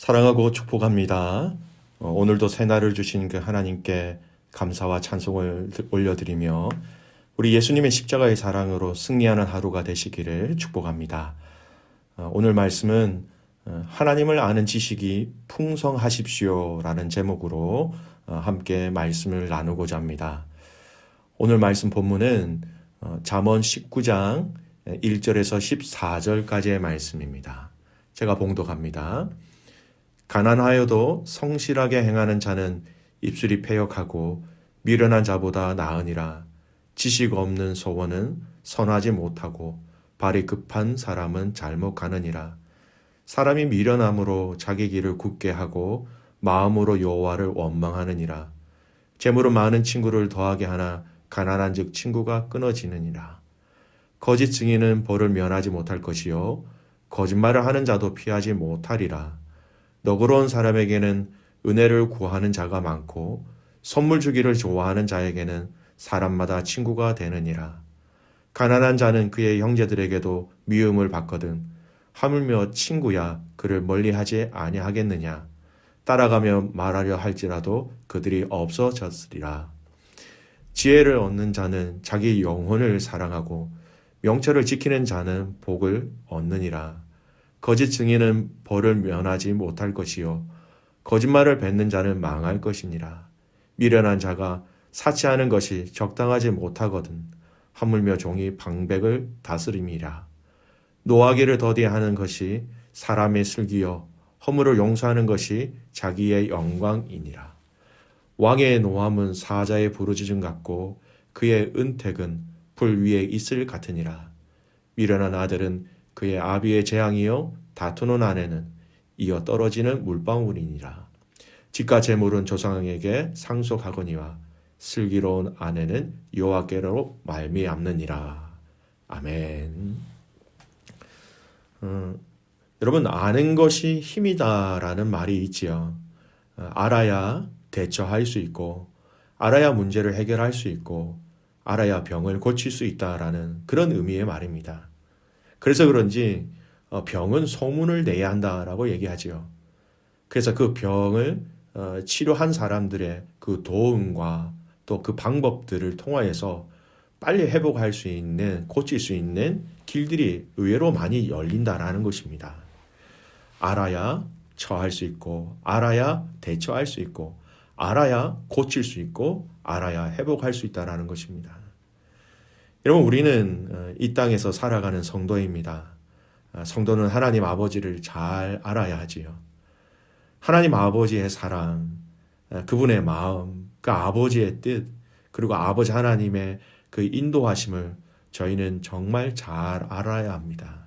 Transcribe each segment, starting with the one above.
사랑하고 축복합니다. 오늘도 새날을 주신 그 하나님께 감사와 찬송을 올려드리며 우리 예수님의 십자가의 사랑으로 승리하는 하루가 되시기를 축복합니다. 오늘 말씀은 하나님을 아는 지식이 풍성하십시오라는 제목으로 함께 말씀을 나누고자 합니다. 오늘 말씀 본문은 잠언 19장 1절에서 14절까지의 말씀입니다. 제가 봉독합니다. 가난하여도 성실하게 행하는 자는 입술이 패역하고 미련한 자보다 나으니라. 지식 없는 소원은 선하지 못하고 발이 급한 사람은 잘못 가느니라. 사람이 미련함으로 자기 길을 굳게 하고 마음으로 여호와를 원망하느니라. 재물은 많은 친구를 더하게 하나 가난한즉 친구가 끊어지느니라. 거짓 증인은 벌을 면하지 못할 것이요 거짓말을 하는 자도 피하지 못하리라. 너그러운 사람에게는 은혜를 구하는 자가 많고 선물 주기를 좋아하는 자에게는 사람마다 친구가 되느니라. 가난한 자는 그의 형제들에게도 미움을 받거든 하물며 친구야 그를 멀리하지 아니하겠느냐. 따라가며 말하려 할지라도 그들이 없어졌으리라. 지혜를 얻는 자는 자기 영혼을 사랑하고 명철을 지키는 자는 복을 얻느니라. 거짓 증인은 벌을 면하지 못할 것이요 거짓말을 뱉는 자는 망할 것이니라. 미련한 자가 사치하는 것이 적당하지 못하거든 하물며 종이 방백을 다스림이라. 노하기를 더디하는 것이 사람의 슬기요 허물을 용서하는 것이 자기의 영광이니라. 왕의 노함은 사자의 부르짖음 같고 그의 은택은 불 위에 있을 같으니라. 미련한 아들은 그의 아비의 재앙이요 다투는 아내는 이어 떨어지는 물방울이니라. 집과 재물은 조상에게 상속하거니와 슬기로운 아내는 여호와께로 말미암느니라. 아멘. 여러분, 아는 것이 힘이다라는 말이 있지요. 알아야 대처할 수 있고 알아야 문제를 해결할 수 있고 알아야 병을 고칠 수 있다라는 그런 의미의 말입니다. 그래서 그런지 병은 소문을 내야 한다라고 얘기하지요. 그래서 그 병을 치료한 사람들의 그 도움과 또 그 방법들을 통하여서 빨리 회복할 수 있는, 고칠 수 있는 길들이 의외로 많이 열린다라는 것입니다. 알아야 처할 수 있고, 알아야 대처할 수 있고, 알아야 고칠 수 있고, 알아야 회복할 수 있다라는 것입니다. 여러분, 우리는 이 땅에서 살아가는 성도입니다. 성도는 하나님 아버지를 잘 알아야 하지요. 하나님 아버지의 사랑, 그분의 마음, 그 아버지의 뜻, 그리고 아버지 하나님의 그 인도하심을 저희는 정말 잘 알아야 합니다.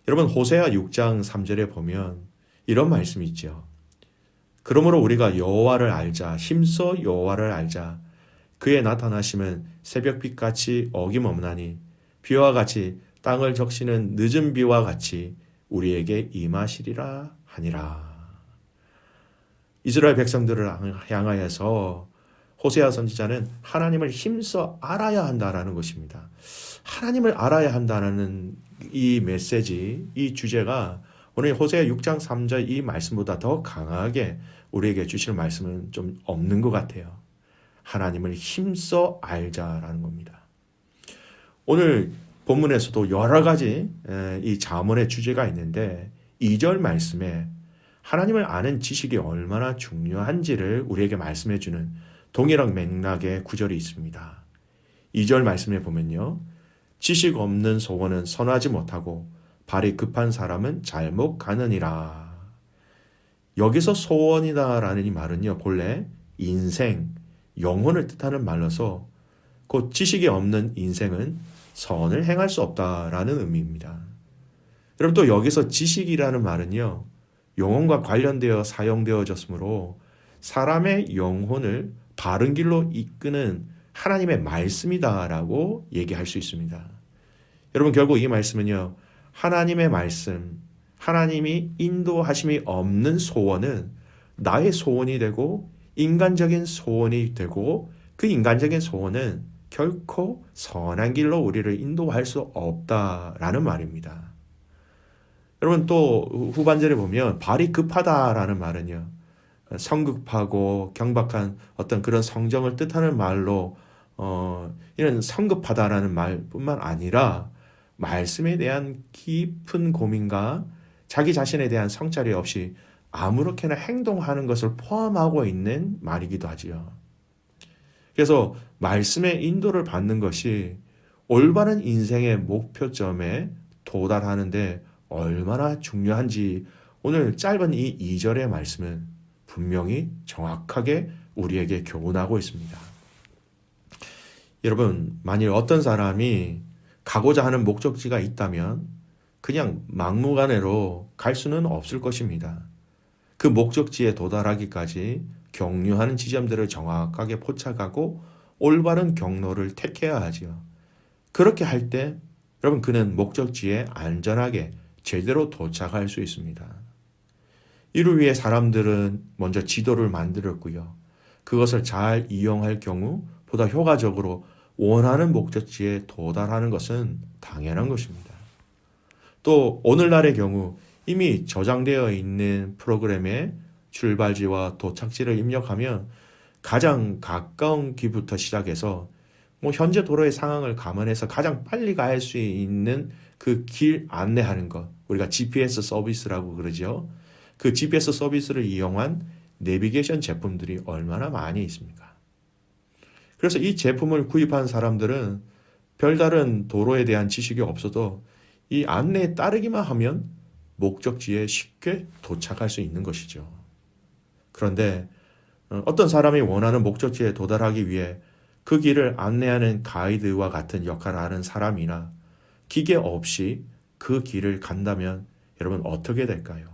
여러분, 호세아 6장 3절에 보면 이런 말씀이 있죠. 그러므로 우리가 여호와를 알자, 힘써 여호와를 알자. 그의 나타나심은 새벽빛같이 어김없나니 비와 같이 땅을 적시는 늦은 비와 같이 우리에게 임하시리라 하니라. 이스라엘 백성들을 향하여서 호세아 선지자는 하나님을 힘써 알아야 한다라는 것입니다. 하나님을 알아야 한다는 이 메시지, 이 주제가 오늘 호세아 6장 3절 이 말씀보다 더 강하게 우리에게 주실 말씀은 좀 없는 것 같아요. 하나님을 힘써 알자라는 겁니다. 오늘 본문에서도 여러 가지 이 잠언의 주제가 있는데 2절 말씀에 하나님을 아는 지식이 얼마나 중요한지를 우리에게 말씀해주는 동일한 맥락의 구절이 있습니다. 2절 말씀에 보면요. 지식 없는 소원은 선하지 못하고 발이 급한 사람은 잘못 가느니라. 여기서 소원이다라는 이 말은요. 본래 인생, 영혼을 뜻하는 말로서 곧 지식이 없는 인생은 선을 행할 수 없다라는 의미입니다. 여러분 또 여기서 지식이라는 말은요. 영혼과 관련되어 사용되어졌으므로 사람의 영혼을 바른 길로 이끄는 하나님의 말씀이다라고 얘기할 수 있습니다. 여러분 결국 이 말씀은요. 하나님의 말씀, 하나님이 인도하심이 없는 소원은 나의 소원이 되고 인간적인 소원이 되고 그 인간적인 소원은 결코 선한 길로 우리를 인도할 수 없다라는 말입니다. 여러분 또 후반절에 보면 발이 급하다라는 말은요. 성급하고 경박한 어떤 그런 성정을 뜻하는 말로 이런 성급하다라는 말뿐만 아니라 말씀에 대한 깊은 고민과 자기 자신에 대한 성찰이 없이 아무렇게나 행동하는 것을 포함하고 있는 말이기도 하지요. 그래서 말씀의 인도를 받는 것이 올바른 인생의 목표점에 도달하는데 얼마나 중요한지 오늘 짧은 이 2절의 말씀은 분명히 정확하게 우리에게 교훈하고 있습니다. 여러분, 만일 어떤 사람이 가고자 하는 목적지가 있다면 그냥 막무가내로 갈 수는 없을 것입니다. 그 목적지에 도달하기까지 경유하는 지점들을 정확하게 포착하고 올바른 경로를 택해야 하지요. 그렇게 할 때 여러분 그는 목적지에 안전하게 제대로 도착할 수 있습니다. 이를 위해 사람들은 먼저 지도를 만들었고요. 그것을 잘 이용할 경우 보다 효과적으로 원하는 목적지에 도달하는 것은 당연한 것입니다. 또 오늘날의 경우 이미 저장되어 있는 프로그램에 출발지와 도착지를 입력하면 가장 가까운 길부터 시작해서 현재 도로의 상황을 감안해서 가장 빨리 갈 수 있는 그 길 안내하는 것, 우리가 GPS 서비스라고 그러죠. 그 GPS 서비스를 이용한 내비게이션 제품들이 얼마나 많이 있습니까? 그래서 이 제품을 구입한 사람들은 별다른 도로에 대한 지식이 없어도 이 안내에 따르기만 하면 목적지에 쉽게 도착할 수 있는 것이죠. 그런데 어떤 사람이 원하는 목적지에 도달하기 위해 그 길을 안내하는 가이드와 같은 역할을 하는 사람이나 기계 없이 그 길을 간다면 여러분 어떻게 될까요?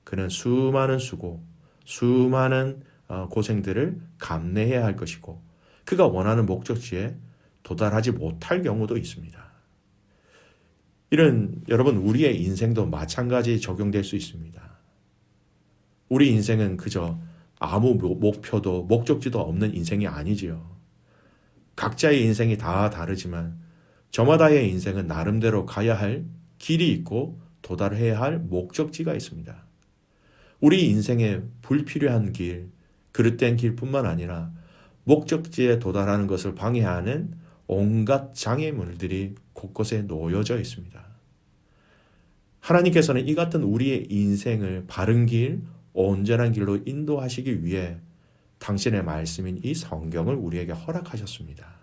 그는 수많은 수고, 수많은 고생들을 감내해야 할 것이고 그가 원하는 목적지에 도달하지 못할 경우도 있습니다. 이런 여러분 우리의 인생도 마찬가지 적용될 수 있습니다. 우리 인생은 그저 아무 목표도 목적지도 없는 인생이 아니지요. 각자의 인생이 다 다르지만 저마다의 인생은 나름대로 가야 할 길이 있고 도달해야 할 목적지가 있습니다. 우리 인생에 불필요한 길, 그릇된 길뿐만 아니라 목적지에 도달하는 것을 방해하는 온갖 장애물들이 곳곳에 놓여져 있습니다. 하나님께서는 이 같은 우리의 인생을 바른 길, 온전한 길로 인도하시기 위해 당신의 말씀인 이 성경을 우리에게 허락하셨습니다.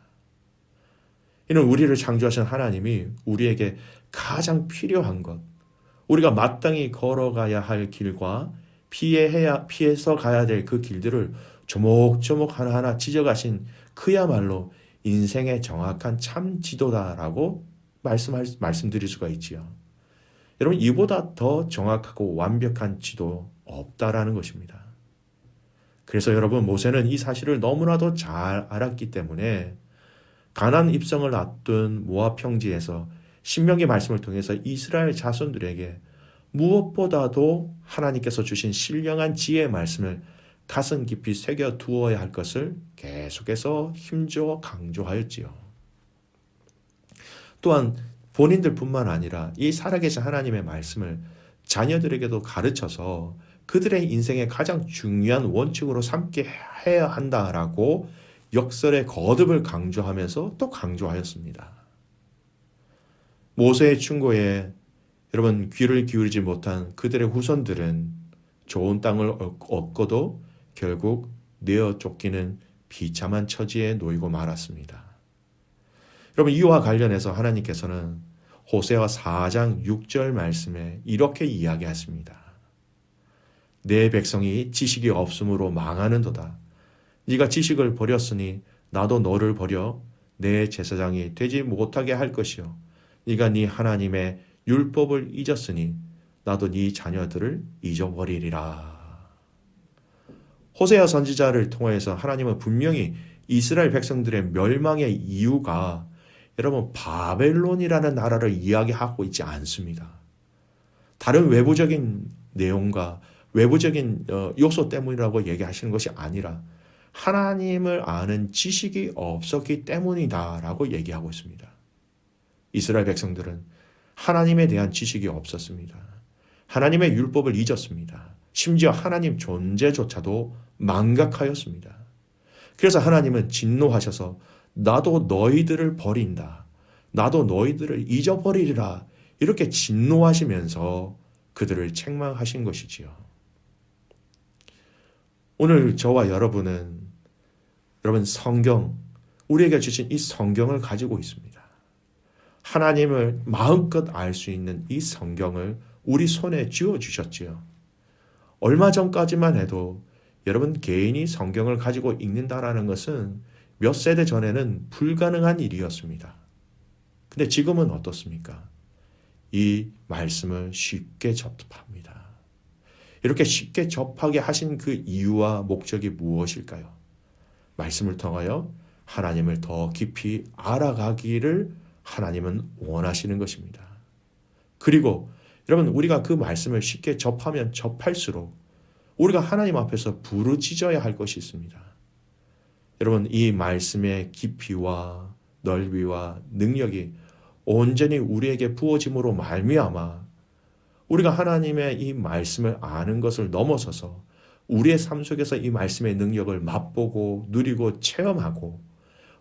이는 우리를 창조하신 하나님이 우리에게 가장 필요한 것, 우리가 마땅히 걸어가야 할 길과 피해서 가야 될 그 길들을 조목조목 하나하나 지적하신 그야말로 인생의 정확한 참 지도다라고 말씀드릴 수가 있지요. 여러분 이보다 더 정확하고 완벽한 지도 없다라는 것입니다. 그래서 여러분 모세는 이 사실을 너무나도 잘 알았기 때문에 가나안 입성을 앞둔 모압 평지에서 신명기 말씀을 통해서 이스라엘 자손들에게 무엇보다도 하나님께서 주신 신령한 지혜의 말씀을 가슴 깊이 새겨 두어야 할 것을 계속해서 힘주어 강조하였지요. 또한 본인들뿐만 아니라 이 살아계신 하나님의 말씀을 자녀들에게도 가르쳐서 그들의 인생의 가장 중요한 원칙으로 삼게 해야 한다라고 역설의 거듭을 강조하면서 또 강조하였습니다. 모세의 충고에 여러분 귀를 기울이지 못한 그들의 후손들은 좋은 땅을 얻고도 결국 내어 쫓기는 비참한 처지에 놓이고 말았습니다. 여러분 이와 관련해서 하나님께서는 호세아 4장 6절 말씀에 이렇게 이야기하십니다. 내 백성이 지식이 없으므로 망하는도다. 네가 지식을 버렸으니 나도 너를 버려 내 제사장이 되지 못하게 할 것이요 네가 네 하나님의 율법을 잊었으니 나도 네 자녀들을 잊어버리리라. 호세아 선지자를 통해서 하나님은 분명히 이스라엘 백성들의 멸망의 이유가 여러분 바벨론이라는 나라를 이야기하고 있지 않습니다. 다른 외부적인 내용과 외부적인 요소 때문이라고 얘기하시는 것이 아니라 하나님을 아는 지식이 없었기 때문이다라고 얘기하고 있습니다. 이스라엘 백성들은 하나님에 대한 지식이 없었습니다. 하나님의 율법을 잊었습니다. 심지어 하나님 존재조차도 망각하였습니다. 그래서 하나님은 진노하셔서 나도 너희들을 버린다. 나도 너희들을 잊어버리리라. 이렇게 진노하시면서 그들을 책망하신 것이지요. 오늘 저와 여러분은 여러분 성경, 우리에게 주신 이 성경을 가지고 있습니다. 하나님을 마음껏 알 수 있는 이 성경을 우리 손에 쥐어 주셨지요. 얼마 전까지만 해도 여러분 개인이 성경을 가지고 읽는다라는 것은 몇 세대 전에는 불가능한 일이었습니다. 근데 지금은 어떻습니까? 이 말씀을 쉽게 접합니다. 이렇게 쉽게 접하게 하신 그 이유와 목적이 무엇일까요? 말씀을 통하여 하나님을 더 깊이 알아가기를 하나님은 원하시는 것입니다. 그리고 여러분 우리가 그 말씀을 쉽게 접하면 접할수록 우리가 하나님 앞에서 부르짖어야 할 것이 있습니다. 여러분 이 말씀의 깊이와 넓이와 능력이 온전히 우리에게 부어짐으로 말미암아 우리가 하나님의 이 말씀을 아는 것을 넘어서서 우리의 삶 속에서 이 말씀의 능력을 맛보고 누리고 체험하고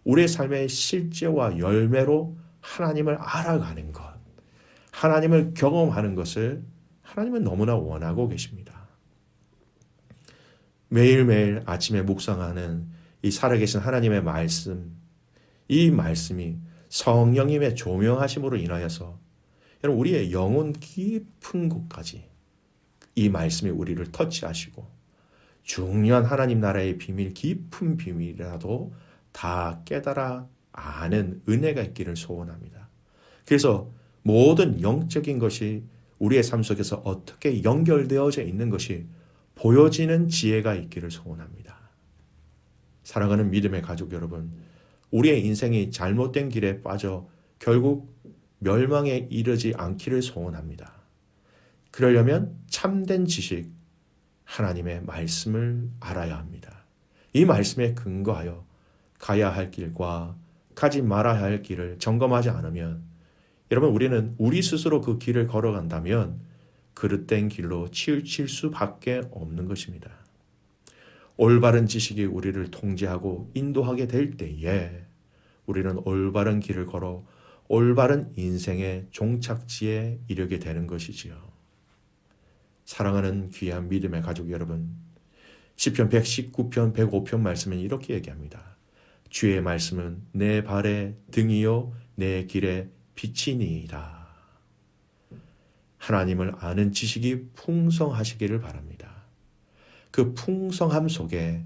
우리의 삶의 실제와 열매로 하나님을 알아가는 것, 하나님을 경험하는 것을 하나님은 너무나 원하고 계십니다. 매일매일 아침에 묵상하는 이 살아계신 하나님의 말씀, 이 말씀이 성령님의 조명하심으로 인하여서 여러분 우리의 영혼 깊은 곳까지 이 말씀이 우리를 터치하시고 중요한 하나님 나라의 비밀, 깊은 비밀이라도 다 깨달아 아는 은혜가 있기를 소원합니다. 그래서 모든 영적인 것이 우리의 삶 속에서 어떻게 연결되어져 있는 것이 보여지는 지혜가 있기를 소원합니다. 사랑하는 믿음의 가족 여러분, 우리의 인생이 잘못된 길에 빠져 결국 멸망에 이르지 않기를 소원합니다. 그러려면 참된 지식, 하나님의 말씀을 알아야 합니다. 이 말씀에 근거하여 가야 할 길과 가지 말아야 할 길을 점검하지 않으면 여러분 우리는 우리 스스로 그 길을 걸어간다면 그릇된 길로 치우칠 수밖에 없는 것입니다. 올바른 지식이 우리를 통제하고 인도하게 될 때에 우리는 올바른 길을 걸어 올바른 인생의 종착지에 이르게 되는 것이지요. 사랑하는 귀한 믿음의 가족 여러분, 시편 119편 105편 말씀은 이렇게 얘기합니다. 주의 말씀은 내 발의 등이요 내 길의 빛이니이다. 하나님을 아는 지식이 풍성하시기를 바랍니다. 그 풍성함 속에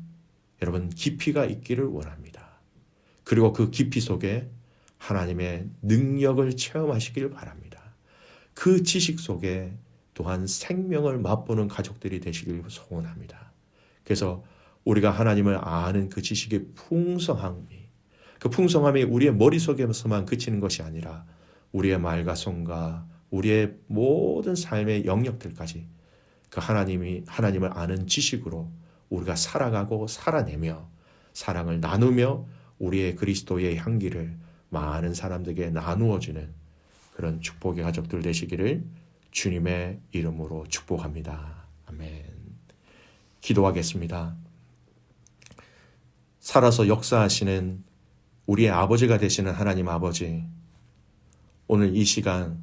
여러분 깊이가 있기를 원합니다. 그리고 그 깊이 속에 하나님의 능력을 체험하시기를 바랍니다. 그 지식 속에 또한 생명을 맛보는 가족들이 되시길 소원합니다. 그래서 우리가 하나님을 아는 그 지식의 풍성함이, 그 풍성함이 우리의 머릿속에서만 그치는 것이 아니라 우리의 말과 손과 우리의 모든 삶의 영역들까지 그 하나님을 아는 지식으로 우리가 살아가고 살아내며 사랑을 나누며 우리의 그리스도의 향기를 많은 사람들에게 나누어주는 그런 축복의 가족들 되시기를 주님의 이름으로 축복합니다. 아멘. 기도하겠습니다. 살아서 역사하시는 우리의 아버지가 되시는 하나님 아버지, 오늘 이 시간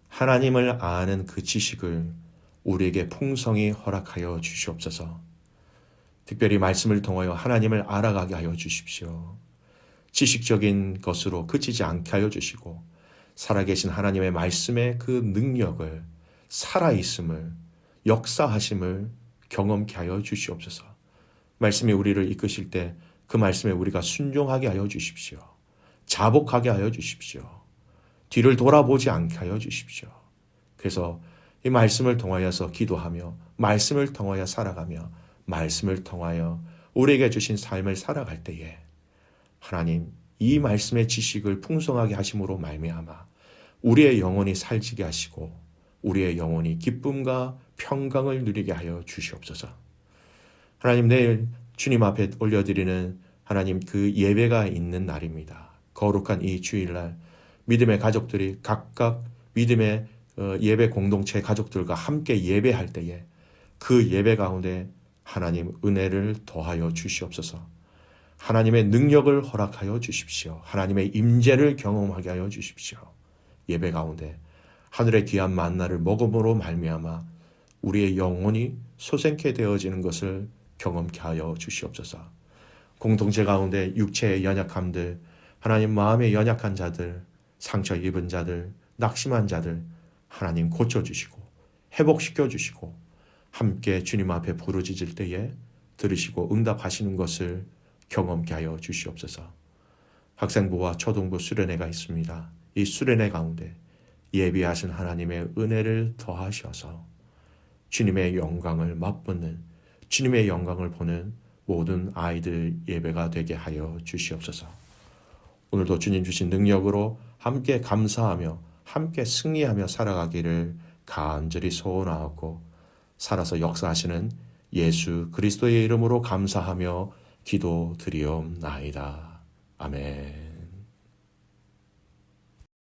하나님을 아는 그 지식을 우리에게 풍성히 허락하여 주시옵소서. 특별히 말씀을 통하여 하나님을 알아가게 하여 주십시오. 지식적인 것으로 그치지 않게 하여 주시고 살아계신 하나님의 말씀의 그 능력을, 살아있음을, 역사하심을 경험케 하여 주시옵소서. 말씀이 우리를 이끄실 때 그 말씀에 우리가 순종하게 하여 주십시오. 자복하게 하여 주십시오. 뒤를 돌아보지 않게 하여 주십시오. 그래서 이 말씀을 통하여서 기도하며 말씀을 통하여 살아가며 말씀을 통하여 우리에게 주신 삶을 살아갈 때에 하나님 이 말씀의 지식을 풍성하게 하심으로 말미암아 우리의 영혼이 살지게 하시고 우리의 영혼이 기쁨과 평강을 누리게 하여 주시옵소서. 하나님, 내일 주님 앞에 올려드리는 하나님 그 예배가 있는 날입니다. 거룩한 이 주일날 믿음의 가족들이 각각 믿음의 예배 공동체 가족들과 함께 예배할 때에 그 예배 가운데 하나님 은혜를 더하여 주시옵소서. 하나님의 능력을 허락하여 주십시오. 하나님의 임재를 경험하게 하여 주십시오. 예배 가운데 하늘의 귀한 만나를 먹음으로 말미암아 우리의 영혼이 소생케 되어지는 것을 경험케 하여 주시옵소서. 공동체 가운데 육체의 연약함들, 하나님 마음의 연약한 자들, 상처 입은 자들, 낙심한 자들 하나님 고쳐주시고 회복시켜 주시고 함께 주님 앞에 부르짖을 때에 들으시고 응답하시는 것을 경험케 하여 주시옵소서. 학생부와 초등부 수련회가 있습니다. 이 수련회 가운데 예비하신 하나님의 은혜를 더하셔서 주님의 영광을 맛보는, 주님의 영광을 보는 모든 아이들 예배가 되게 하여 주시옵소서. 오늘도 주님 주신 능력으로 함께 감사하며 함께 승리하며 살아가기를 간절히 소원하고 살아서 역사하시는 예수 그리스도의 이름으로 감사하며 기도드리옵나이다. 아멘.